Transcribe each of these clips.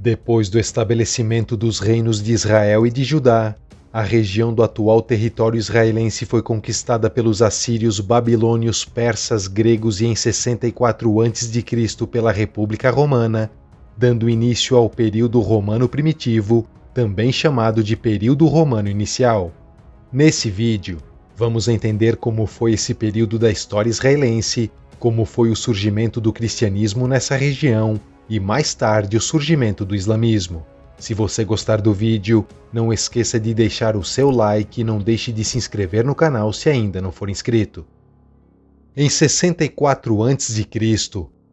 Depois do estabelecimento dos reinos de Israel e de Judá, a região do atual território israelense foi conquistada pelos assírios, babilônios, persas, gregos e em 64 a.C. pela República Romana, dando início ao período romano primitivo, também chamado de período romano inicial. Nesse vídeo, vamos entender como foi esse período da história israelense, como foi o surgimento do cristianismo nessa região e mais tarde o surgimento do islamismo. Se você gostar do vídeo, não esqueça de deixar o seu like e não deixe de se inscrever no canal se ainda não for inscrito. Em 64 a.C.,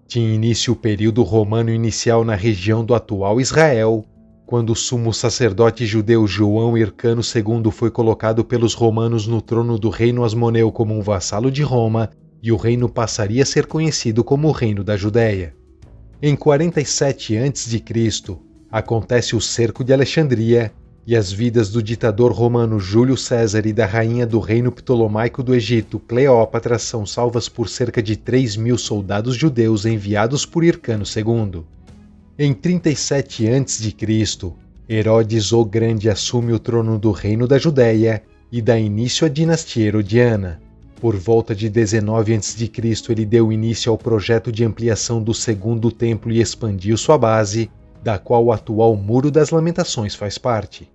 tinha início o período romano inicial na região do atual Israel, quando o sumo sacerdote judeu João Hircano II foi colocado pelos romanos no trono do reino asmoneu como um vassalo de Roma, e o reino passaria a ser conhecido como o Reino da Judéia. Em 47 a.C., acontece o cerco de Alexandria, e as vidas do ditador romano Júlio César e da rainha do reino ptolomaico do Egito, Cleópatra, são salvas por cerca de 3.000 soldados judeus enviados por Hircano II. Em 37 a.C., Herodes o Grande assume o trono do Reino da Judéia e dá início à dinastia herodiana. Por volta de 19 a.C., ele deu início ao projeto de ampliação do Segundo Templo e expandiu sua base, da qual o atual Muro das Lamentações faz parte.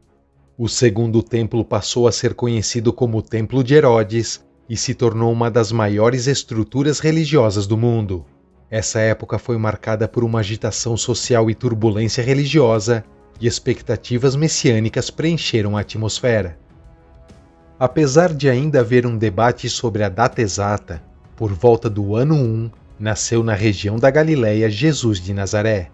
O Segundo Templo passou a ser conhecido como Templo de Herodes e se tornou uma das maiores estruturas religiosas do mundo. Essa época foi marcada por uma agitação social e turbulência religiosa, e expectativas messiânicas preencheram a atmosfera. Apesar de ainda haver um debate sobre a data exata, por volta do ano 1, nasceu na região da Galileia Jesus de Nazaré.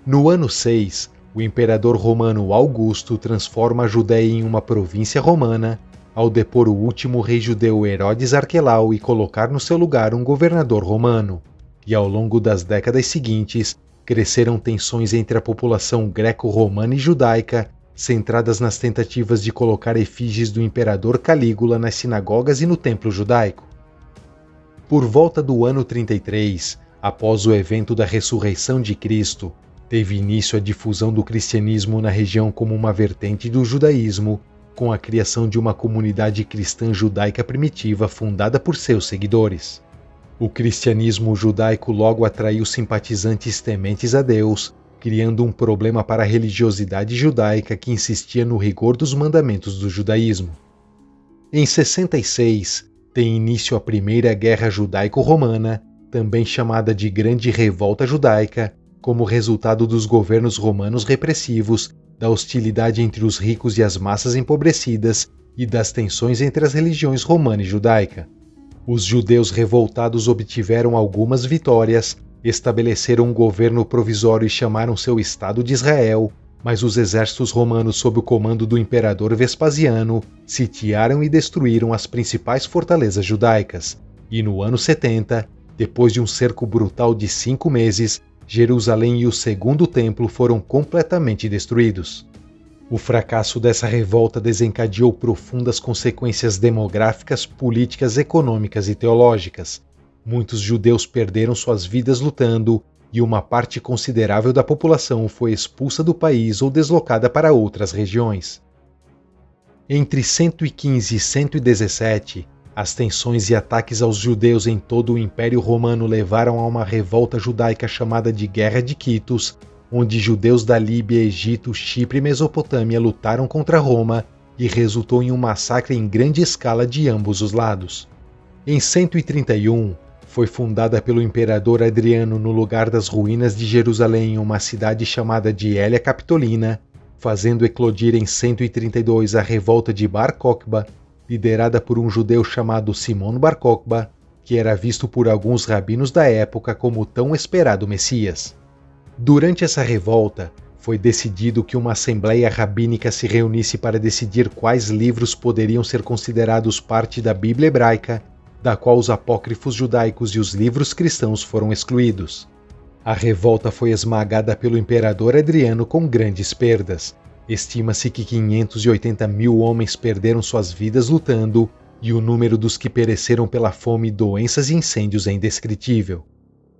No ano 6, o imperador romano Augusto transforma a Judéia em uma província romana, ao depor o último rei judeu Herodes Arquelau e colocar no seu lugar um governador romano. E ao longo das décadas seguintes, cresceram tensões entre a população greco-romana e judaica, centradas nas tentativas de colocar efígies do imperador Calígula nas sinagogas e no templo judaico. Por volta do ano 33, após o evento da ressurreição de Cristo, teve início a difusão do cristianismo na região como uma vertente do judaísmo, com a criação de uma comunidade cristã judaica primitiva fundada por seus seguidores. O cristianismo judaico logo atraiu simpatizantes tementes a Deus, criando um problema para a religiosidade judaica que insistia no rigor dos mandamentos do judaísmo. Em 66, tem início a Primeira Guerra Judaico-Romana, também chamada de Grande Revolta Judaica, como resultado dos governos romanos repressivos, da hostilidade entre os ricos e as massas empobrecidas e das tensões entre as religiões romana e judaica. Os judeus revoltados obtiveram algumas vitórias, estabeleceram um governo provisório e chamaram seu Estado de Israel, mas os exércitos romanos sob o comando do imperador Vespasiano sitiaram e destruíram as principais fortalezas judaicas, e no ano 70, depois de um cerco brutal de 5 meses, Jerusalém e o Segundo Templo foram completamente destruídos. O fracasso dessa revolta desencadeou profundas consequências demográficas, políticas, econômicas e teológicas. Muitos judeus perderam suas vidas lutando, e uma parte considerável da população foi expulsa do país ou deslocada para outras regiões. Entre 115 e 117, as tensões e ataques aos judeus em todo o Império Romano levaram a uma revolta judaica chamada de Guerra de Quitos, onde judeus da Líbia, Egito, Chipre e Mesopotâmia lutaram contra Roma e resultou em um massacre em grande escala de ambos os lados. Em 131, foi fundada pelo imperador Adriano no lugar das ruínas de Jerusalém uma cidade chamada de Hélia Capitolina, fazendo eclodir em 132 a revolta de Bar Kokhba, liderada por um judeu chamado Simão Bar Kokhba, que era visto por alguns rabinos da época como o tão esperado Messias. Durante essa revolta, foi decidido que uma assembleia rabínica se reunisse para decidir quais livros poderiam ser considerados parte da Bíblia hebraica, da qual os apócrifos judaicos e os livros cristãos foram excluídos. A revolta foi esmagada pelo imperador Adriano com grandes perdas. Estima-se que 580.000 homens perderam suas vidas lutando, e o número dos que pereceram pela fome, doenças e incêndios é indescritível.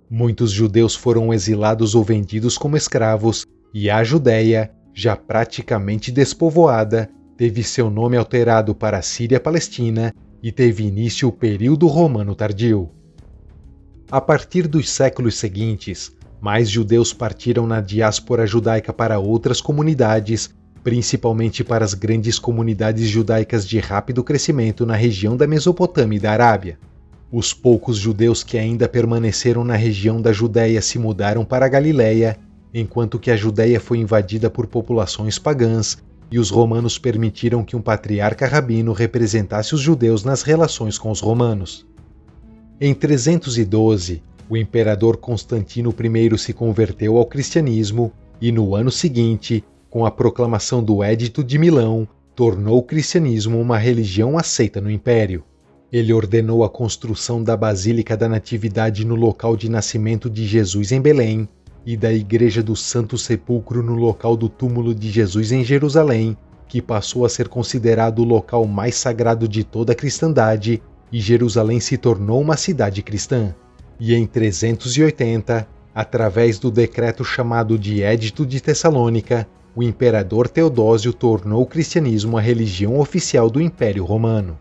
Muitos judeus foram exilados ou vendidos como escravos, e a Judéia, já praticamente despovoada, teve seu nome alterado para Síria-Palestina e teve início o período romano tardio. A partir dos séculos seguintes, mais judeus partiram na diáspora judaica para outras comunidades, principalmente para as grandes comunidades judaicas de rápido crescimento na região da Mesopotâmia e da Arábia. Os poucos judeus que ainda permaneceram na região da Judéia se mudaram para a Galiléia, enquanto que a Judéia foi invadida por populações pagãs e os romanos permitiram que um patriarca rabino representasse os judeus nas relações com os romanos. Em 312, o imperador Constantino I se converteu ao cristianismo e, no ano seguinte, com a proclamação do Édito de Milão, tornou o cristianismo uma religião aceita no império. Ele ordenou a construção da Basílica da Natividade no local de nascimento de Jesus em Belém e da Igreja do Santo Sepulcro no local do túmulo de Jesus em Jerusalém, que passou a ser considerado o local mais sagrado de toda a cristandade, e Jerusalém se tornou uma cidade cristã. E em 380, através do decreto chamado de Édito de Tessalônica, o imperador Teodósio tornou o cristianismo a religião oficial do Império Romano.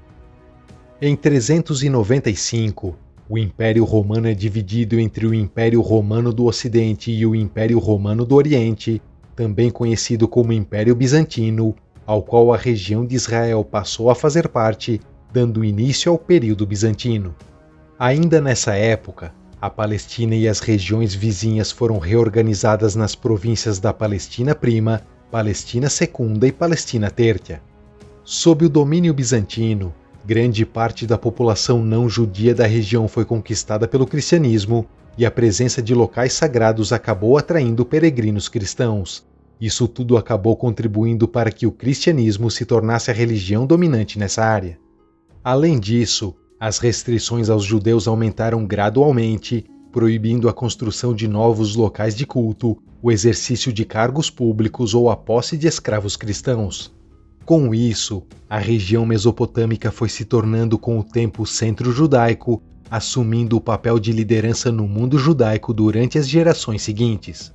Em 395, o Império Romano é dividido entre o Império Romano do Ocidente e o Império Romano do Oriente, também conhecido como Império Bizantino, ao qual a região de Israel passou a fazer parte, dando início ao período bizantino. Ainda nessa época, a Palestina e as regiões vizinhas foram reorganizadas nas províncias da Palestina Prima, Palestina Secunda e Palestina Tertia. Sob o domínio bizantino, grande parte da população não judia da região foi conquistada pelo cristianismo e a presença de locais sagrados acabou atraindo peregrinos cristãos. Isso tudo acabou contribuindo para que o cristianismo se tornasse a religião dominante nessa área. Além disso, as restrições aos judeus aumentaram gradualmente, proibindo a construção de novos locais de culto, o exercício de cargos públicos ou a posse de escravos cristãos. Com isso, a região mesopotâmica foi se tornando com o tempo o centro judaico, assumindo o papel de liderança no mundo judaico durante as gerações seguintes.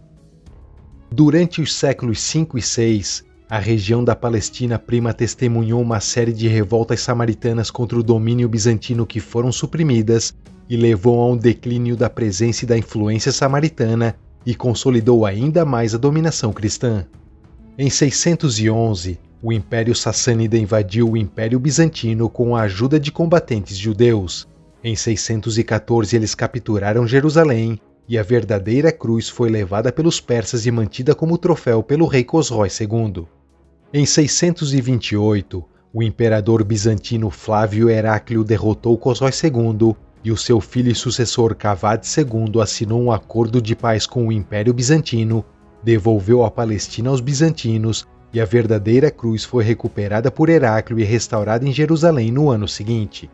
Durante os séculos 5 e 6, a região da Palestina Prima testemunhou uma série de revoltas samaritanas contra o domínio bizantino que foram suprimidas e levou a um declínio da presença e da influência samaritana e consolidou ainda mais a dominação cristã. Em 611, o Império Sassânida invadiu o Império Bizantino com a ajuda de combatentes judeus. Em 614, eles capturaram Jerusalém e a verdadeira cruz foi levada pelos persas e mantida como troféu pelo rei Cosrói II. Em 628, o imperador bizantino Flávio Heráclio derrotou Cosrói II e o seu filho e sucessor Cavad II assinou um acordo de paz com o Império Bizantino, devolveu a Palestina aos bizantinos e a verdadeira cruz foi recuperada por Heráclio e restaurada em Jerusalém no ano seguinte.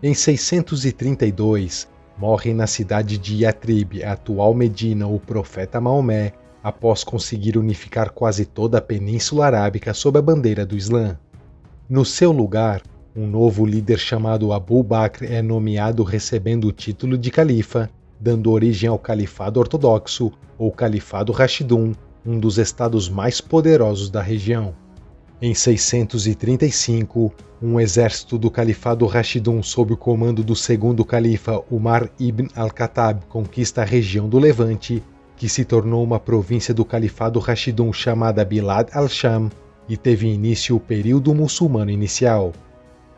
Em 632, morre na cidade de Yatrib, atual Medina, o profeta Maomé, após conseguir unificar quase toda a Península Arábica sob a bandeira do Islã. No seu lugar, um novo líder chamado Abu Bakr é nomeado recebendo o título de califa, dando origem ao Califado Ortodoxo ou Califado Rashidun, um dos estados mais poderosos da região. Em 635, um exército do Califado Rashidun sob o comando do segundo califa Umar ibn al-Khattab conquista a região do Levante, que se tornou uma província do Califado Rashidun chamada Bilad al-Sham e teve início o período muçulmano inicial.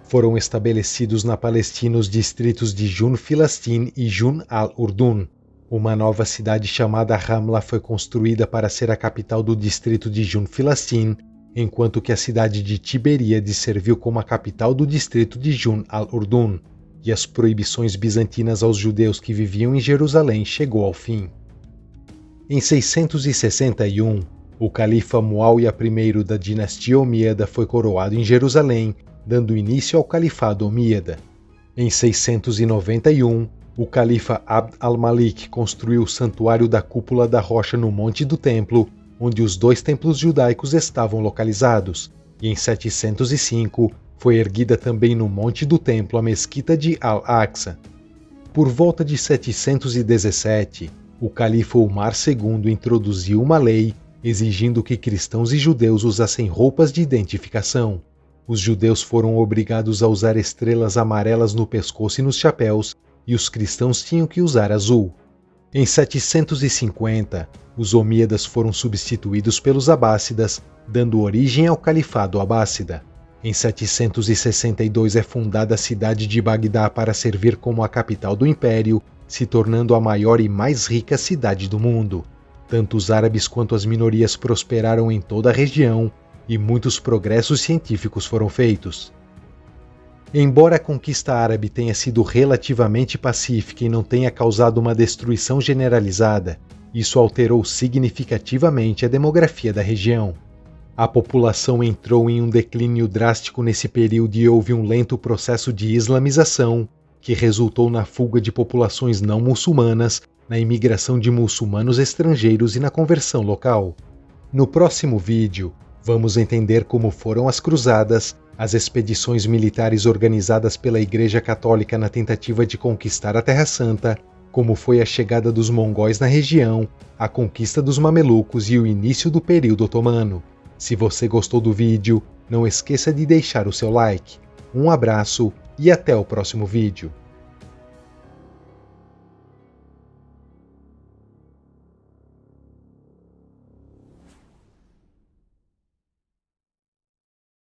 Foram estabelecidos na Palestina os distritos de Jun Filastin e Jun al-Urdun. Uma nova cidade chamada Ramla foi construída para ser a capital do distrito de Jun Filastin, enquanto que a cidade de Tiberíades serviu como a capital do distrito de Jun al-Urdun, e as proibições bizantinas aos judeus que viviam em Jerusalém chegou ao fim. Em 661, o califa Muáwia I da dinastia Omíada foi coroado em Jerusalém, dando início ao califado Omíada. Em 691, o califa Abd al-Malik construiu o Santuário da Cúpula da Rocha no Monte do Templo, onde os dois templos judaicos estavam localizados, e em 705 foi erguida também no Monte do Templo a Mesquita de Al-Aqsa. Por volta de 717, o califa Umar II introduziu uma lei exigindo que cristãos e judeus usassem roupas de identificação. Os judeus foram obrigados a usar estrelas amarelas no pescoço e nos chapéus, e os cristãos tinham que usar azul. Em 750, os omíadas foram substituídos pelos abássidas, dando origem ao Califado Abássida. Em 762 é fundada a cidade de Bagdá para servir como a capital do império, se tornando a maior e mais rica cidade do mundo. Tanto os árabes quanto as minorias prosperaram em toda a região e muitos progressos científicos foram feitos. Embora a conquista árabe tenha sido relativamente pacífica e não tenha causado uma destruição generalizada, isso alterou significativamente a demografia da região. A população entrou em um declínio drástico nesse período e houve um lento processo de islamização, que resultou na fuga de populações não muçulmanas, na imigração de muçulmanos estrangeiros e na conversão local. No próximo vídeo, vamos entender como foram as cruzadas, as expedições militares organizadas pela Igreja Católica na tentativa de conquistar a Terra Santa, como foi a chegada dos mongóis na região, a conquista dos mamelucos e o início do período otomano. Se você gostou do vídeo, não esqueça de deixar o seu like. Um abraço e até o próximo vídeo.